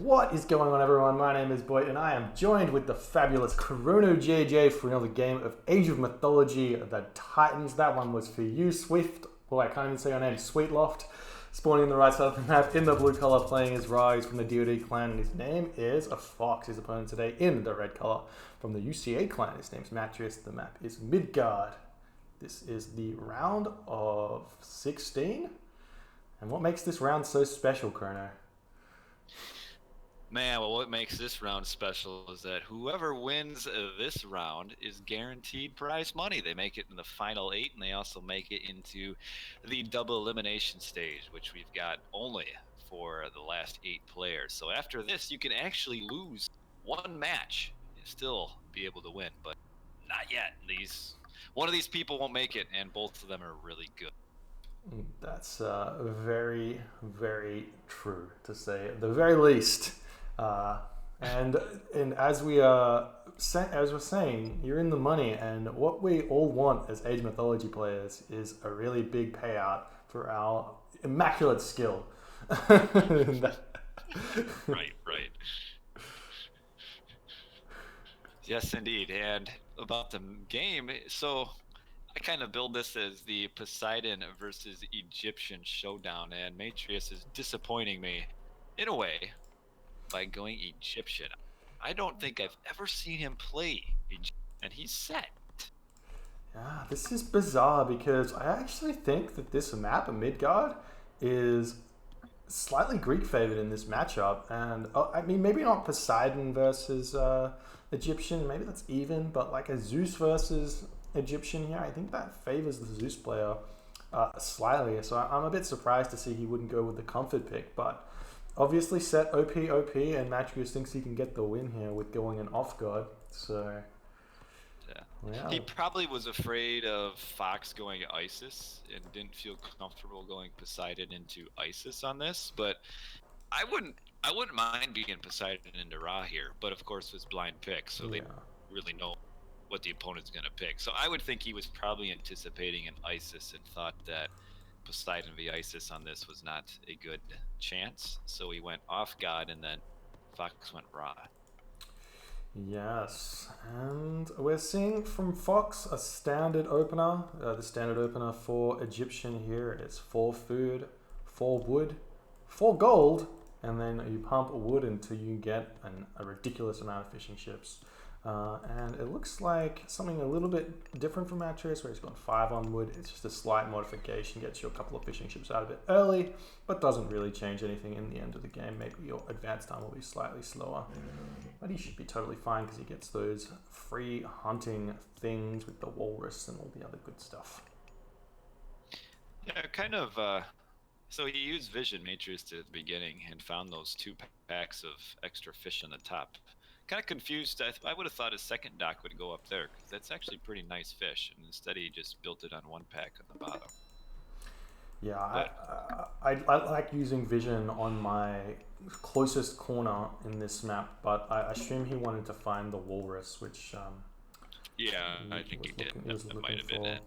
What is going on, everyone? My name is Boyd, and I am joined with the fabulous ChronoJJ for another game of Age of Mythology, the Titans. That one was for you, Swift. Well, I can't even say your name, Sweetloft. Spawning in the right side of the map in the blue color, playing as Ra. He's from the DoD clan, and his name is a fox. His opponent today in the red color from the UCA clan. His name's Matreiuss. The map is Midgard. This is the round of 16. And what makes this round so special, Chrono? Man, well, what makes this round special is that whoever wins this round is guaranteed prize money. They make it in the final 8, and they also make it into the double elimination stage, which we've got only for the last 8 players. So after this, you can actually lose one match and still be able to win, but not yet. One of these people won't make it, and both of them are really good. That's very, very true, to say at the very least. And as we're saying, you're in the money, and what we all want as Age Mythology players is a really big payout for our immaculate skill. Right. Yes, indeed. And about the game, so I kind of build this as the Poseidon versus Egyptian showdown, and Matreiuss is disappointing me in a way by going Egyptian. I don't think I've ever seen him play Egyptian, and he's set. Yeah, this is bizarre because I actually think that this map of Midgard is slightly Greek favored in this matchup, and I mean maybe not Poseidon versus Egyptian, maybe that's even, but like a Zeus versus Egyptian here, I think that favors the Zeus player slightly. So I'm a bit surprised to see he wouldn't go with the comfort pick, but obviously set OP, and Matreiuss thinks he can get the win here with going an off guard. So yeah. He probably was afraid of Fox going Isis and didn't feel comfortable going Poseidon into Isis on this, but I wouldn't mind being Poseidon into Ra here, but of course it was blind pick, so they really know what the opponent's going to pick. So I would think he was probably anticipating an Isis and thought that Poseidon v Isis on this was not a good chance. So he went off God, and then Fox went Ra. Yes, and we're seeing from Fox a standard opener. The standard opener for Egyptian here is 4 food, 4 wood, 4 gold, and then you pump wood until you get a ridiculous amount of fishing ships. And it looks like something a little bit different from Matreiuss, where he's got 5 on wood. It's just a slight modification, gets you a couple of fishing ships out of it early, but doesn't really change anything in the end of the game. Maybe your advance time will be slightly slower, but he should be totally fine because he gets those free hunting things with the walrus and all the other good stuff. Yeah, kind of. So he used Vision Matreiuss at the beginning and found those 2 packs of extra fish on the top. Kind of confused. I would have thought his second dock would go up there because that's actually pretty nice fish, and instead he just built it on 1 pack on the bottom. Yeah, I like using Vision on my closest corner in this map, but I assume he wanted to find the walrus, which I think he did. That might have been it.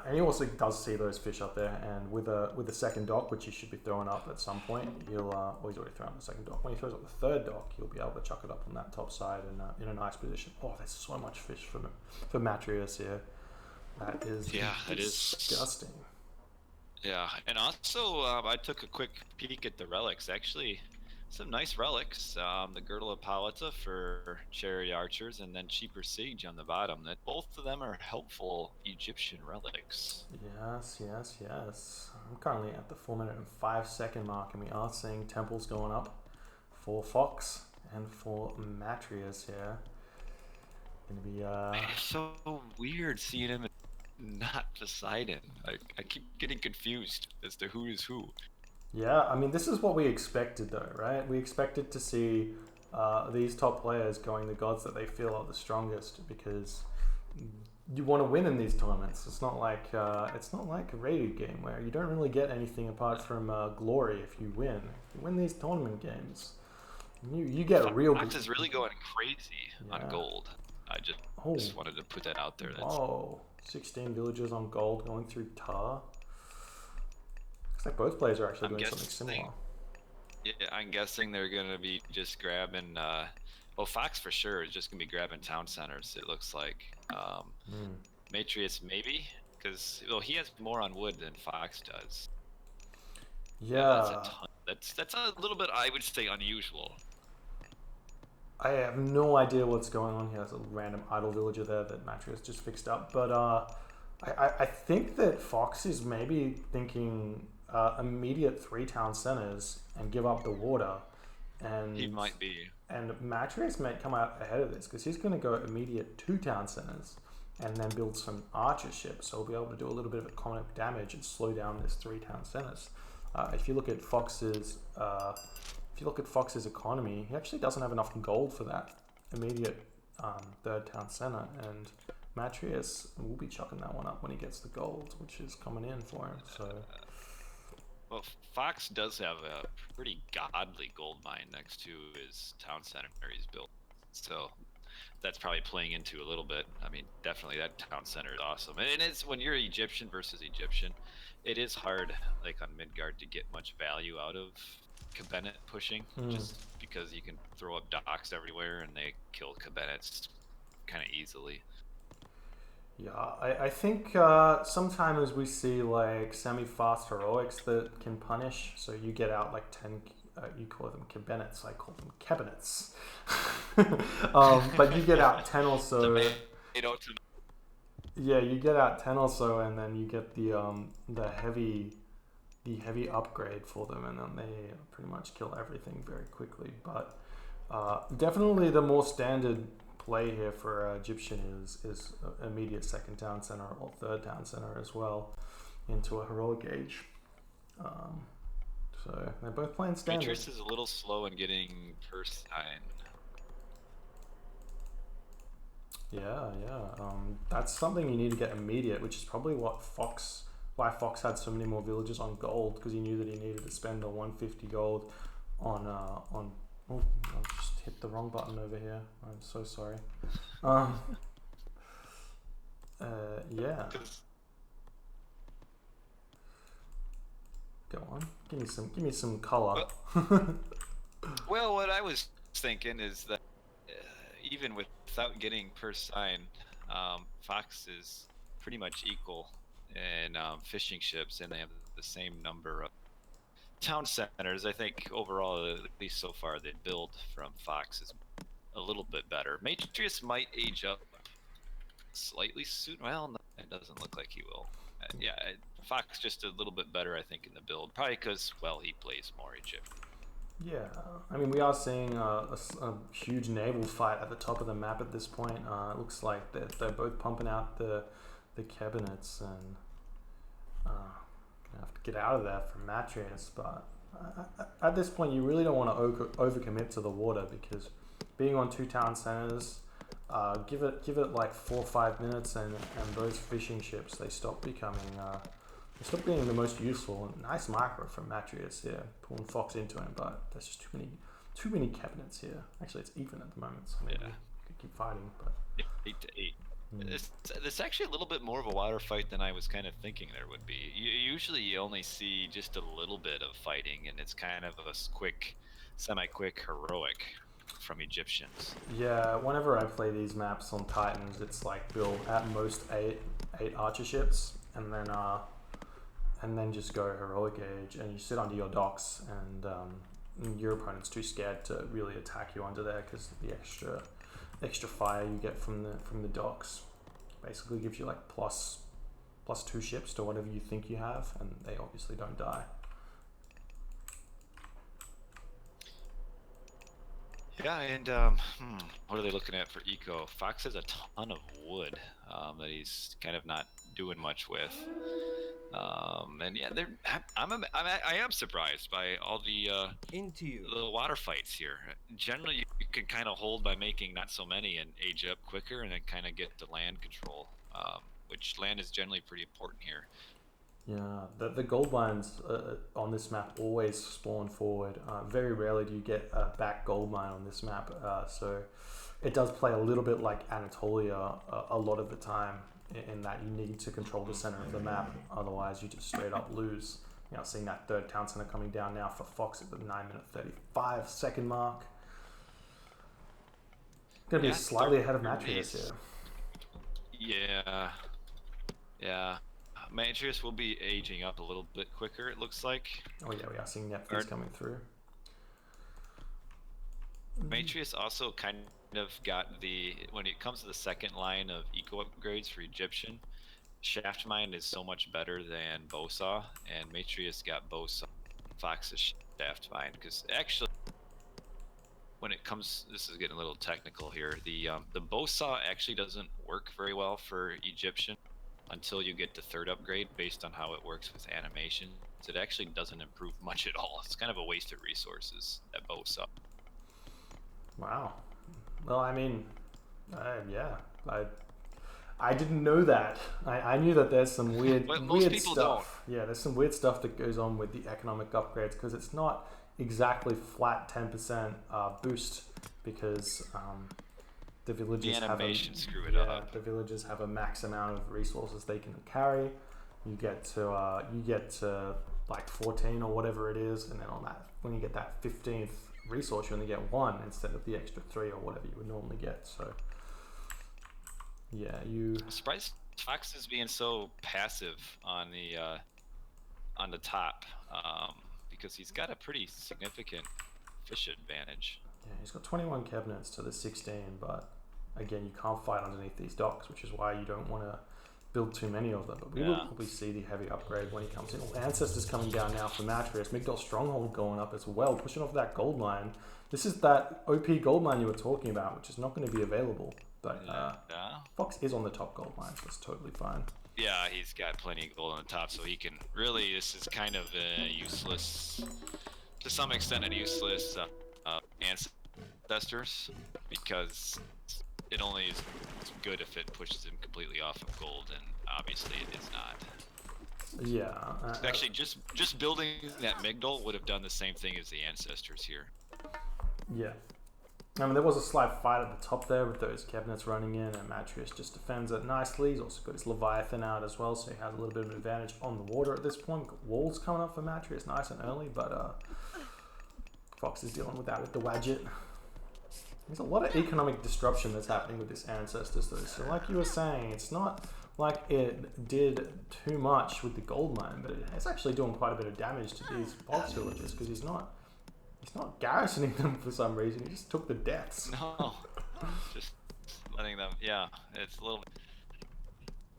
And he also does see those fish up there, and with a second dock, which he should be throwing up at some point, he's already thrown up the second dock. When he throws up the third dock, he'll be able to chuck it up on that top side and in a nice position. Oh, there's so much fish for Matreiuss here. That is disgusting. Yeah, and also I took a quick peek at the relics. Actually, some nice relics. The Girdle of Palata for chariot archers, and then Cheaper Siege on the bottom. That both of them are helpful Egyptian relics. Yes. I'm currently at the 4-minute and 5-second mark, and we are seeing temples going up for Fox and for Matreiuss here. Gonna be It's so weird seeing him not Poseidon. I keep getting confused as to who is who. Yeah, I mean, this is what we expected though, right? We expected to see these top players going the gods that they feel are the strongest, because you want to win in these tournaments. It's not like a rated game where you don't really get anything apart from glory if you win. If you win these tournament games, you get a real... Fox is really going crazy on gold. I just wanted to put that out there. Whoa, 16 villagers on gold going through tar. Looks like both players are actually doing something similar. I'm guessing they're gonna be just grabbing. Well, Fox for sure is just gonna be grabbing town centers. It looks like. Matreiuss maybe, because he has more on wood than Fox does. Yeah, that's a ton. That's a little bit, I would say, unusual. I have no idea what's going on here. There's a random idle villager there that Matreiuss just fixed up. But I think that Fox is maybe thinking immediate 3 town centers and give up the water. And he might be. And Matreiuss may come out ahead of this because he's going to go immediate 2 town centers and then build some archer ships. So he'll be able to do a little bit of economic damage and slow down this 3 town centers. If you look at Fox's economy, he actually doesn't have enough gold for that immediate 3rd town center, and Matreiuss will be chucking that one up when he gets the gold, which is coming in for him. So, well, Fox does have a pretty godly gold mine next to his town center he's built, so that's probably playing into a little bit. I mean, definitely that town center is awesome, and it's when you're Egyptian versus Egyptian, it is hard, like on Midgard, to get much value out of cabinet pushing, just because you can throw up docks everywhere and they kill cabinets kind of easily. Yeah, I think sometimes we see like semi-fast heroics that can punish. So you get out like 10, you call them cabinets, I call them cabinets. But you get out 10 or so. Yeah, you get out 10 or so, and then you get the heavy upgrade for them, and then they pretty much kill everything very quickly. But definitely the more standard play here for Egyptian is immediate 2nd town center or 3rd town center as well into a heroic age. So they're both playing standard. Matreiuss is a little slow in getting first sign. Yeah. That's something you need to get immediate, which is probably why Fox had so many more villages on gold, because he knew that he needed to spend a 150 gold on oh, I just hit the wrong button over here. I'm so sorry. Yeah. Go on. Give me some color. Well, what I was thinking is that even without getting first sign, Fox is pretty much equal in fishing ships, and they have the same number of town centers. I think overall, at least so far, the build from Fox is a little bit better. Matreiuss might age up slightly soon. Well, no, it doesn't look like he will. Yeah, Fox just a little bit better, I think, in the build. Probably because, well, he plays more Egypt. Yeah, I mean, we are seeing a huge naval fight at the top of the map at this point. It looks like they're both pumping out the cabinets, and gonna have to get out of there from Matreiuss. But at this point, you really don't want to overcommit to the water, because being on 2 town centers, give it like 4 or 5 minutes, and those fishing ships, they stop being the most useful. Nice micro from Matreiuss here, pulling Fox into him, but there's just too many cabinets here. Actually, it's even at the moment, so maybe you could keep fighting. But 8 to 8. It's actually a little bit more of a water fight than I was kind of thinking there would be. Usually you only see just a little bit of fighting, and it's kind of a quick, semi-quick heroic from Egyptians. Yeah, whenever I play these maps on Titans, it's like build at most 8 archer ships, and then just go heroic age, and you sit under your docks, and your opponent's too scared to really attack you under there, because the extra fire you get from the docks basically gives you like plus 2 ships to whatever you think you have, and they obviously don't die. Yeah, and what are they looking at for eco? Fox has a ton of wood that he's kind of not doing much with. And yeah, I am surprised by all the water fights here. Generally, you can kind of hold by making not so many and age up quicker, and then kind of get the land control, which land is generally pretty important here. Yeah, the gold mines on this map always spawn forward. Very rarely do you get a back gold mine on this map, so it does play a little bit like Anatolia a lot of the time, in that you need to control the center of the map, otherwise you just straight up lose. Seeing that third town center coming down now for Fox at the 9-minute 35-second mark. Going to be slightly ahead of Matreiuss here. Yeah. Matreiuss will be aging up a little bit quicker, it looks like. Oh yeah, we are seeing Nephthys coming through. Matreiuss also kind of got when it comes to the second line of eco upgrades for Egyptian, Shaft Mine is so much better than Bowsaw, and Matreiuss got Bowsaw, Fox's Shaft Mine, because actually, when it comes, this is getting a little technical here, the Bowsaw actually doesn't work very well for Egyptian until you get the third upgrade, based on how it works with animation. It actually doesn't improve much at all. It's kind of a waste of resources, that Bowsaw. Wow. Well, I mean, yeah, I didn't know that. I knew that there's some weird stuff. Don't. Yeah, there's some weird stuff that goes on with the economic upgrades, because it's not exactly flat 10% boost, because the villages screw it up. The villages have a max amount of resources they can carry. You get to like 14 or whatever it is, and then on that, when you get that 15th resource, you only get 1 instead of the extra 3 or whatever you would normally get. So yeah, I'm surprised Fox is being so passive on the top, because he's got a pretty significant fish advantage. Yeah, he's got 21 cabinets to the 16, but again, you can't fight underneath these docks, which is why you don't want to build too many of them. But we will probably see the heavy upgrade when he comes in. Ancestors coming down now for Matreiuss. Midgard Stronghold going up as well, pushing off that gold mine. This is that OP gold mine you were talking about, which is not going to be available. But Fox is on the top gold mine, so it's totally fine. Yeah, he's got plenty of gold on the top, so he can really, this is kind of a useless, to some extent, a useless ancestors, because it only is good if it pushes him completely off of gold, and obviously it is not. Yeah. Actually, just building that Migdol would have done the same thing as the ancestors here. Yeah. I mean, there was a slight fight at the top there with those cabinets running in, and Matreiuss just defends it nicely. He's also got his Leviathan out as well, so he has a little bit of an advantage on the water at this point. We've got walls coming up for Matreiuss nice and early, but Fox is dealing with that with the Wadget. There's a lot of economic disruption that's happening with this Ancestors though. So like you were saying, it's not like it did too much with the gold mine, but it's actually doing quite a bit of damage to these Fox villages, because he's not garrisoning them for some reason. He just took the deaths. No, just letting them. Yeah, it's a little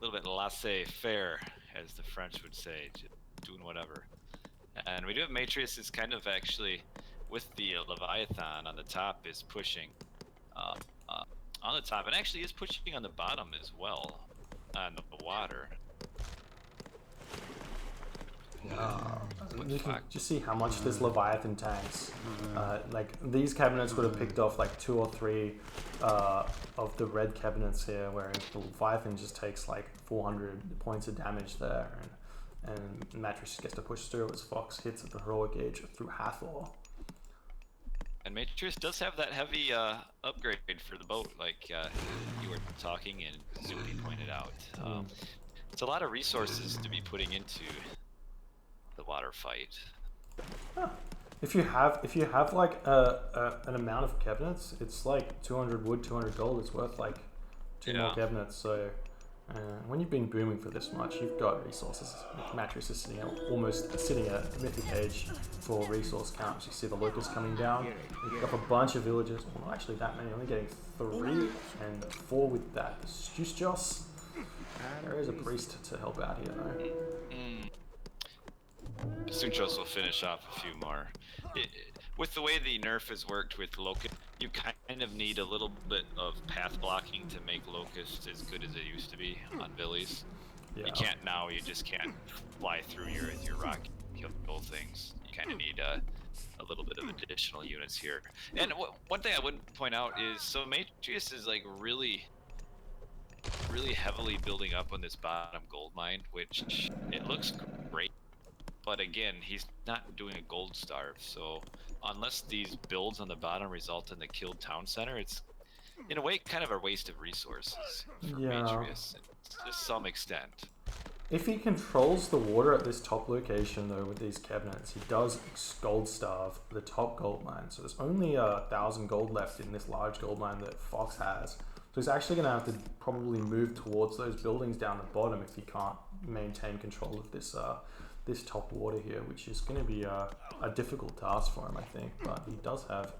bit laissez-faire, as the French would say, just doing whatever. And we do have Matreiuss is kind of actually, with the Leviathan on the top, is pushing on the top, and actually is pushing on the bottom as well, on the water. You can just see how much this Leviathan tanks. Like these cabinets would have picked off like 2 or 3 of the red cabinets here, whereas the Leviathan just takes like 400 points of damage there, and Matreiuss gets to push through as Fox hits at the heroic age through Hathor. And Matreiuss does have that heavy upgrade for the boat, like you were talking and Zuni pointed out. It's a lot of resources to be putting into the water fight. If you have like an amount of cabinets, it's like 200 wood, 200 gold. It's worth like 2 more cabinets. So when you've been booming for this much, you've got resources. Matreiuss is almost sitting at mythic age for resource counts. You see the locusts coming down. You've got a bunch of villages. Well, not actually that many. Only getting 3 and 4 with that Stusjos. There is a priest to help out here though. Sunchos will finish off a few more. With the way the nerf has worked with Locust, you kind of need a little bit of path blocking to make Locust as good as it used to be on Billies. Yeah. You can't now, you just can't fly through your rock kill things. You kind of need a little bit of additional units here. And one thing I would point out is, so Matreiuss is like really heavily building up on this bottom gold mine, which it looks great. But again, he's not doing a gold starve, so unless these builds on the bottom result in the killed town center, it's in a way kind of a waste of resources for Matreiuss, to some extent. If he controls the water at this top location though with these cabinets, he does gold starve the top gold mine. So there's only 1,000 gold left in this large gold mine that Fox has. So he's actually going to have to probably move towards those buildings down the bottom if he can't maintain control of this this top water here, which is going to be a difficult task for him, I think. But he does have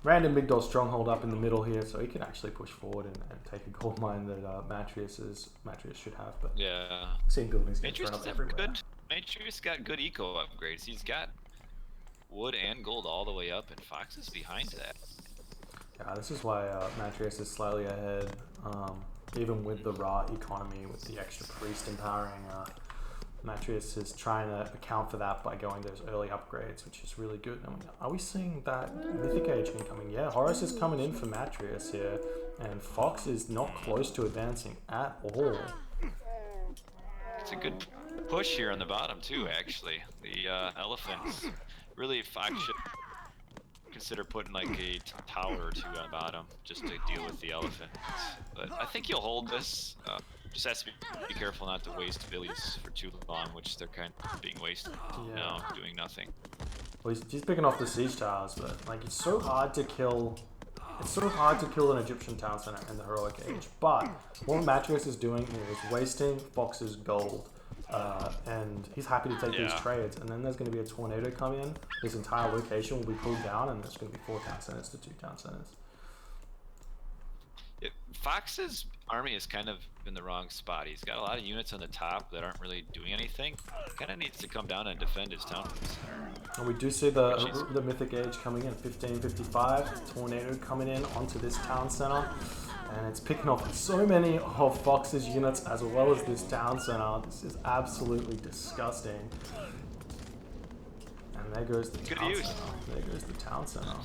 random Midgard stronghold up in the middle here, so he can actually push forward and take a gold mine that Matreiuss should have. But yeah, same buildings get thrown up everywhere. Good. Matreiuss got good eco upgrades. He's got wood and gold all the way up, and Fox is behind that. Yeah, this is why Matreiuss is slightly ahead, even with the raw economy, with the extra priest empowering. Matreiuss is trying to account for that by going those early upgrades, which is really good. And are we seeing that Mythic Age incoming? Yeah, Horus is coming in for Matreiuss here, and Fox is not close to advancing at all. It's a good push here on the bottom too, actually. The elephants. Really, Fox should consider putting like a tower or two on the bottom just to deal with the elephants. But I think he'll hold this. Just has to be careful not to waste billies for too long, which they're kind of being wasted now, doing nothing. Well, he's picking off the siege towers, but like it's so hard to kill. It's so hard to kill an Egyptian town center in the heroic age. But what Matreiuss is doing here is wasting Fox's gold, and he's happy to take these trades. And then there's going to be a tornado come in. This entire location will be pulled down, and there's going to be 4 town centers to 2 town centers. Fox's army is kind of in the wrong spot. He's got a lot of units on the top that aren't really doing anything. Kind of needs to come down and defend his town center. And we do see the Mythic Age coming in, 1555. Tornado coming in onto this town center. And it's picking off so many of Fox's units as well as this town center. This is absolutely disgusting. And there goes the town center. There goes the town center.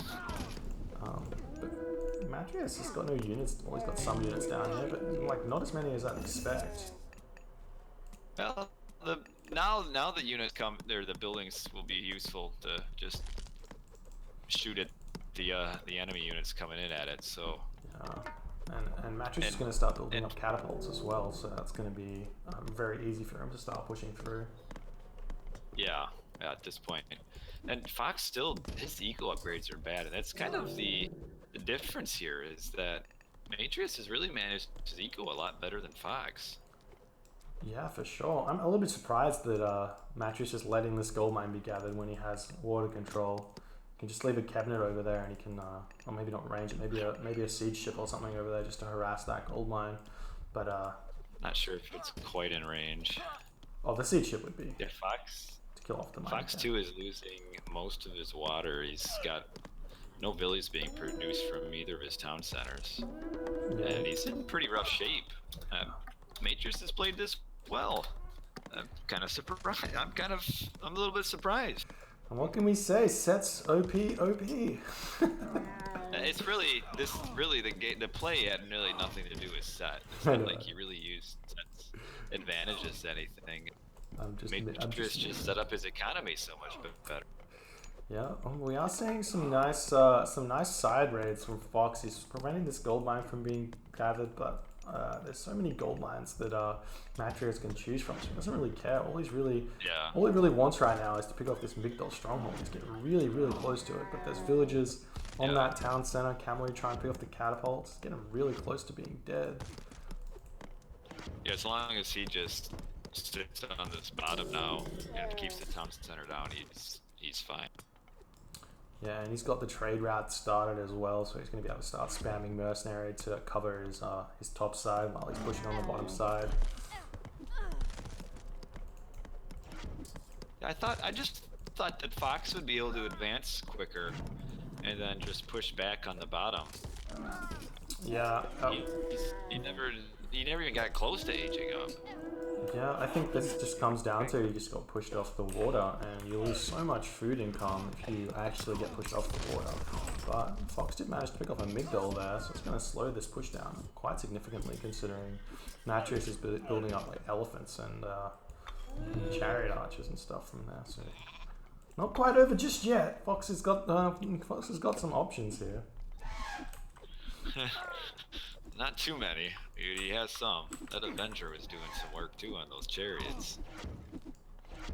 Matreiuss has got no units. Well, he's got some units down here, but like not as many as I'd expect. Well, now the units come there. The buildings will be useful to just shoot at the enemy units coming in at it. So yeah, and Matreiuss is going to start building up catapults as well. So that's going to be very easy for him to start pushing through. Yeah, at this point, and Fox still his eco upgrades are bad, and that's kind of the difference here is that Matreiuss has really managed his eco a lot better than Fox. Yeah, for sure. I'm a little bit surprised that Matreiuss is letting this gold mine be gathered when he has water control. He can just leave a cabinet over there, and he can, or maybe not range it, maybe a siege ship or something over there just to harass that gold mine. But not sure if it's quite in range. Oh, the siege ship would be. Yeah, Fox. To kill off the mine. Fox 2 is losing most of his water. He's got no villas being produced from either of his town centers, and he's in pretty rough shape. Matreiuss has played this well. I'm kind of surprised. I'm a little bit surprised. And what can we say? Sets OP. It's really the play had really nothing to do with set. It's not like he really used set's advantages to anything. Matreiuss just set up his economy so much better. Yeah, we are seeing some nice side raids from Fox. He's preventing this gold mine from being gathered, but there's so many gold mines that Matreiuss can choose from. So he doesn't really care. All he really wants right now is to pick off this Midgard stronghold. He's getting really, really close to it. But there's villagers on that town center. Cavalry trying to pick off the catapults. Getting really close to being dead. Yeah, as long as he just sits on this bottom now and keeps the town center down, he's fine. Yeah, and he's got the trade route started as well, so he's going to be able to start spamming mercenary to cover his top side while he's pushing on the bottom side. I just thought that Fox would be able to advance quicker and then just push back on the bottom. Yeah. He never even got close to aging up. Yeah, I think this just comes down to you just got pushed off the water, and you lose so much food income if you actually get pushed off the water. But Fox did manage to pick up a Midgard there, so it's going to slow this push down quite significantly, considering Matreiuss is building up like elephants and chariot archers and stuff from there. So not quite over just yet. Fox has got some options here. Not too many. He has some. That Avenger was doing some work too on those chariots.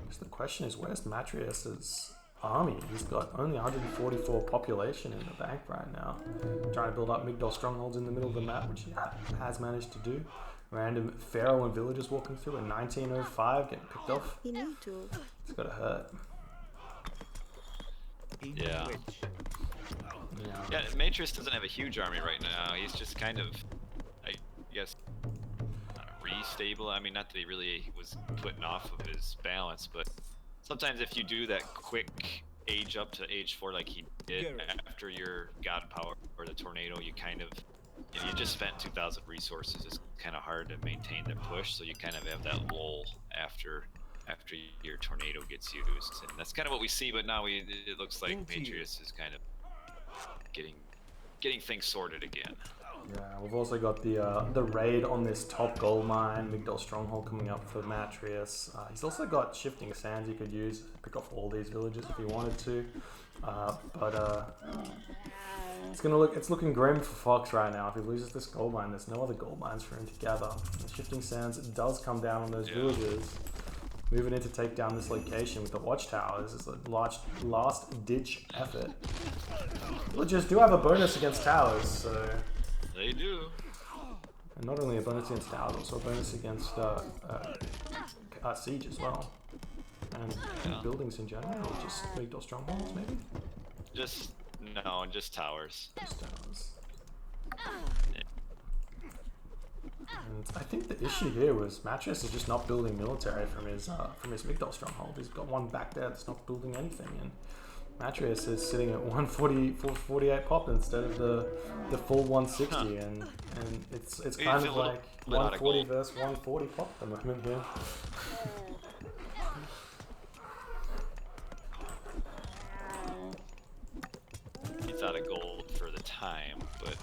So the question is, where's Matreiuss's army? He's got only 144 population in the bank right now. Trying to build up Midgard strongholds in the middle of the map, which he has managed to do. Random pharaoh and villagers walking through in 1905, getting picked off. It's gotta hurt. Yeah. Yeah, Matreiuss doesn't have a huge army right now. He's just kind of, I guess, restable. I mean, not that he really was putting off of his balance, but sometimes if you do that quick age up to age 4 like he did after your god power or the tornado, you kind of, you just spent 2,000 resources. It's kind of hard to maintain the push, so you kind of have that lull after your tornado gets used, and that's kind of what we see. But now it looks like Matreiuss is kind of getting things sorted again. Yeah, we've also got the raid on this top gold mine, Midgard stronghold, coming up for Matreiuss. He's also got shifting sands he could use, pick off all these villages if he wanted to. But it's looking grim for Fox right now. If he loses this gold mine, there's no other gold mines for him to gather. The shifting sands does come down on those villages. Moving in to take down this location with the watchtowers is a last ditch effort. Villagers do have a bonus against towers, so they do. And not only a bonus against towers, also a bonus against siege as well, and buildings in general, or just Midgard strongholds maybe. Just towers. Just towers. Yeah. And I think the issue here was Matreiuss is just not building military from his Midgard stronghold. He's got one back there that's not building anything, and Matreiuss is sitting at 148 pop instead of the full 160, and it's kind of like 140 versus 140 pop at the moment here. He's out of gold for the time, but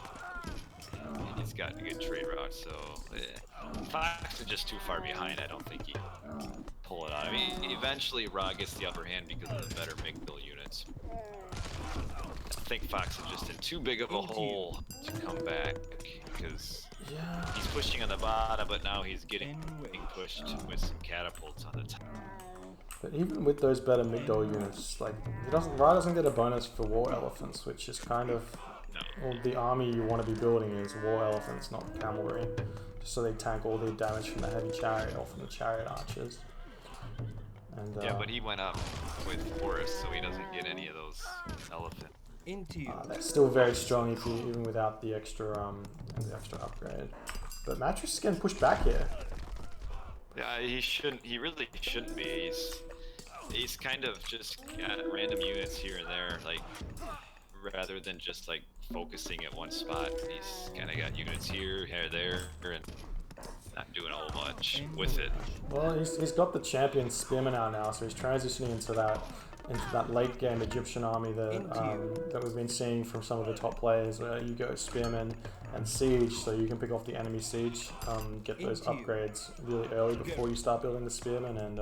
he's got a good trade route, so Fox is just too far behind. I don't think he can pull it out. I mean, eventually Ra gets the upper hand because of the better Midgard units. I think Fox is just in too big of a hole to come back, because he's pushing on the bottom, but now he's getting pushed with some catapults on the top. But even with those better Midgard units, like Ra doesn't get a bonus for war elephants, which is kind of well, the army you want to be building is war elephants, not cavalry, just so they tank all the damage from the heavy chariot or from the chariot archers. And, yeah, but he went up with Horus, so he doesn't get any of those elephants. They're still very strong even without the extra upgrade. But Matreiuss is getting pushed back here. Yeah, he shouldn't. He really shouldn't be. He's kind of just got random units here and there, like rather than just like focusing at one spot. He's kind of got units here, there, and not doing a whole much with it. Well, he's got the champion spearman out now, so he's transitioning into that late game Egyptian army that we've been seeing from some of the top players, where you go spearman and siege, so you can pick off the enemy siege, get those upgrades really early before you start building the spearmen, and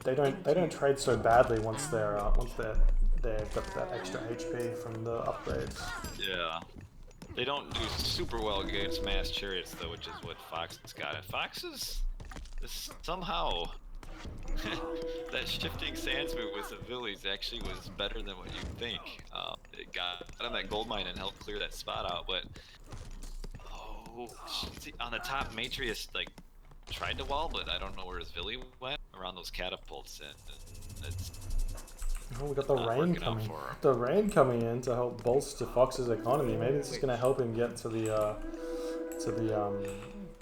they don't trade so badly once they've got that extra HP from the upgrades. Yeah. They don't do super well against mass chariots though, which is what Fox has got. And Fox is somehow that shifting sands move with the Villies actually was better than what you'd think. It got on that gold mine and helped clear that spot out, but see, on the top Matreiuss like tried to wall, but I don't know where his Villy went around those catapults, and it's we got the rain coming. The rain coming in to help bolster Fox's economy. Maybe this is going to help him get to the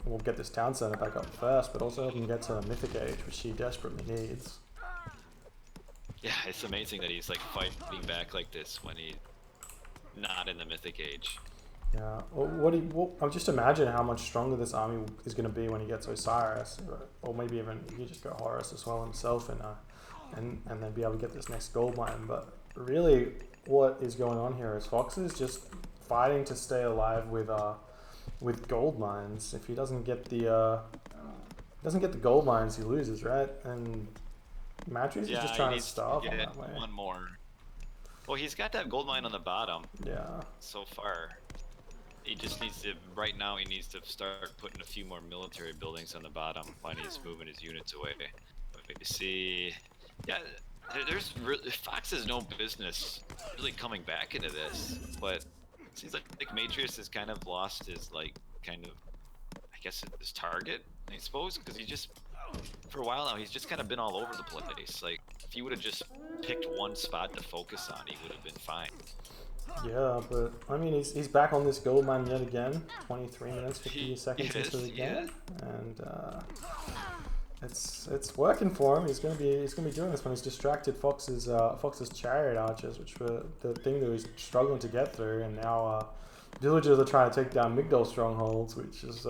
we'll get this town center back up first, but also help him get to the mythic age, which he desperately needs. Yeah, it's amazing that he's like fighting back like this when he's not in the mythic age. Yeah, well, I'll just imagine how much stronger this army is going to be when he gets Osiris, or maybe even he just go Horus as well himself, and then be able to get this next gold mine. But really, what is going on here is Fox is just fighting to stay alive with gold mines. If he doesn't get the gold mines, he loses, right? And Matreiuss is just trying to starve on that way. One more. Well, he's got that gold mine on the bottom. Yeah. So far. He just needs to, right now, he needs to start putting a few more military buildings on the bottom when he's moving his units away. We see, yeah, there's really, Fox has no business really coming back into this, but it seems like Matreiuss has kind of lost his, like, kind of, I guess, his target, I suppose, because he just, for a while now, he's just kind of been all over the place. Like, if he would have just picked one spot to focus on, he would have been fine. Yeah, but I mean, he's back on this gold mine yet again. 23 minutes, 50 seconds into the Yeah. game, and it's working for him. He's gonna be doing this when he's distracted Fox's chariot archers, which were the thing that he's struggling to get through, and now villagers are trying to take down Midgard strongholds, which is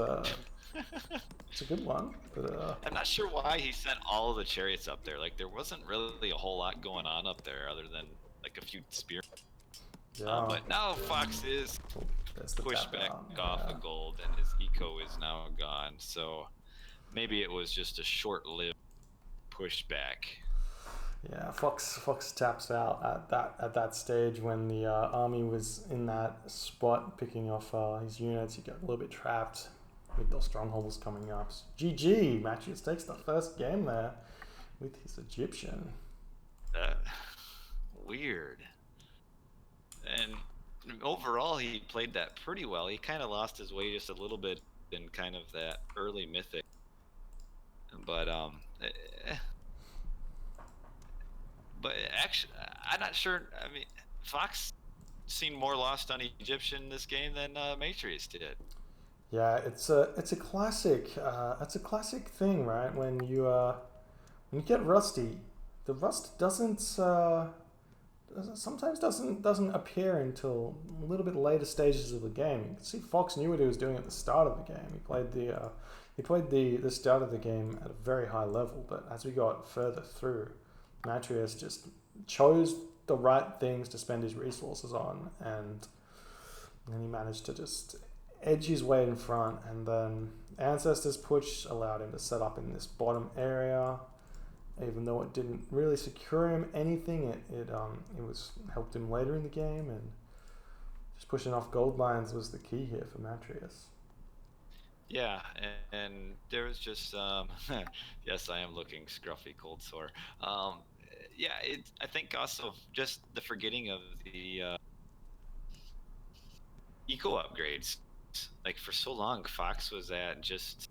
it's a good one. But I'm not sure why he sent all of the chariots up there. Like, there wasn't really a whole lot going on up there other than like a few spear. yeah. But now Fox is pushed back off yeah. the gold, and his eco is now gone. So maybe it was just a short-lived pushback. Yeah, Fox taps out at that stage when the army was in that spot picking off his units. He got a little bit trapped with those strongholds coming up. So GG, Matreiuss takes the first game there with his Egyptian. Weird. And overall, he played that pretty well. He kind of lost his way just a little bit in kind of that early mythic. But actually, I'm not sure. I mean, Fox seemed more lost on Egyptian this game than Matreiuss did. Yeah, it's a classic thing, right? When you get rusty, the rust sometimes doesn't appear until a little bit later stages of the game. You can see Fox knew what he was doing at the start of the game. He played the start of the game at a very high level, but as we got further through, Matreiuss just chose the right things to spend his resources on, and then he managed to just edge his way in front, and then Ancestor's Push allowed him to set up in this bottom area. Even though it didn't really secure him anything, it was helped him later in the game, and just pushing off gold mines was the key here for Matreiuss. Yeah, and there was just yes, I am looking scruffy, cold sore. Yeah, I think also just the forgetting of the eco upgrades. Like, for so long, Fox was at just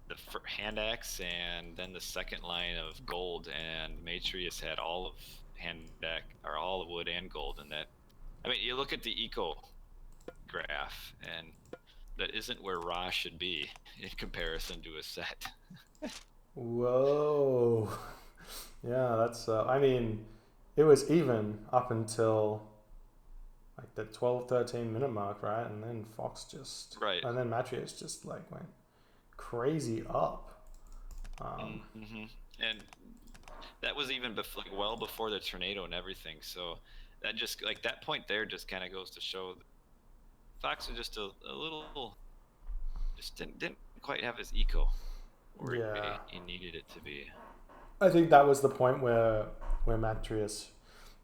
the hand axe and then the second line of gold, and Matreiuss had all of hand axe, or all of wood and gold. And that, I mean, you look at the eco graph, and that isn't where Ra should be in comparison to a set. Whoa. Yeah, that's I mean, it was even up until like the 12-13 minute mark, right? And then Fox just right, and then Matreiuss just like went crazy up. And that was even before, like, well before the tornado and everything. So that just, like, that point there just kind of goes to show that Fox was just a little, just didn't quite have his eco where he needed it to be. I think that was the point where Matreiuss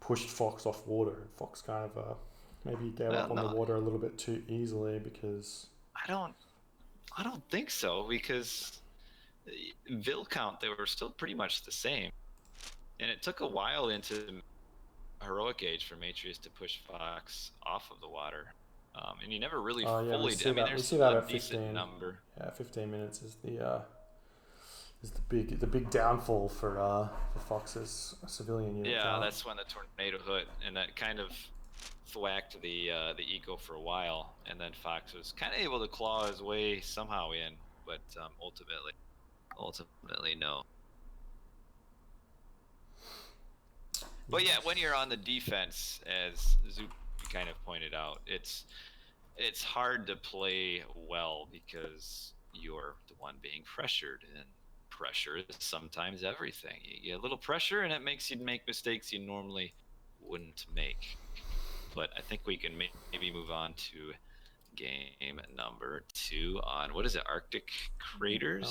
pushed Fox off water. Fox kind of maybe gave up on the water a little bit too easily, because I don't think so, because Vil count, they were still pretty much the same, and it took a while into heroic age for Matreiuss to push Fox off of the water, and he never really fully did. I mean, there's still a decent number. Yeah, 15 minutes is the big downfall for Fox's civilian unit. Yeah, that's when the tornado hit, and that kind of thwacked the eco for a while, and then Fox was kind of able to claw his way somehow in, but ultimately no. But yeah, when you're on the defense, as Zoop kind of pointed out, it's hard to play well because you're the one being pressured, and pressure is sometimes everything. You get a little pressure, and it makes you make mistakes you normally wouldn't make. But I think we can maybe move on to game number 2 on, what is it, Arctic Craters?